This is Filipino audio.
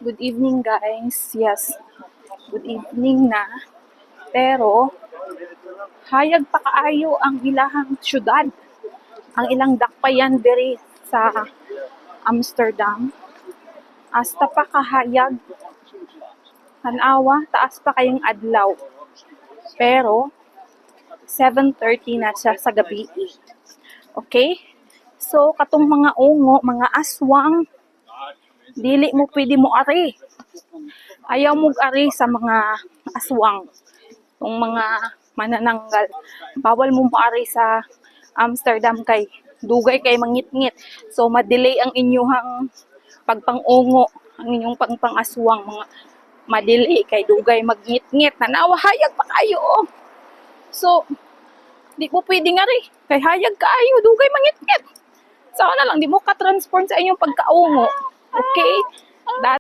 Good evening guys. Yes, good evening na. Pero, hayag pa kaayo ang ilahang syudad. Ang ilang dakpayan diri sa Amsterdam. Hasta pa kahayag. Tanawa, taas pa kayong adlaw. Pero, 7:30 na siya sa gabi. Okay? So, katong mga ungo, mga aswang, dili mo pwede mo ari. Ayaw mo ari sa mga aswang. Yung mga manananggal. Bawal mo ari sa Amsterdam kay dugay kay mangit-ngit. So, madelay ang inyong pagpangungo, ang inyong pagpangaswang, mga madelay kay dugay magngit-ngit. Nanawa, hayag pa kayo. Oh. So, di mo pwede nga rin. Kay hayag kaayo, dugay mangit-ngit. So, na lang, di mo ka-transform sa inyong pagkaungo. Okay?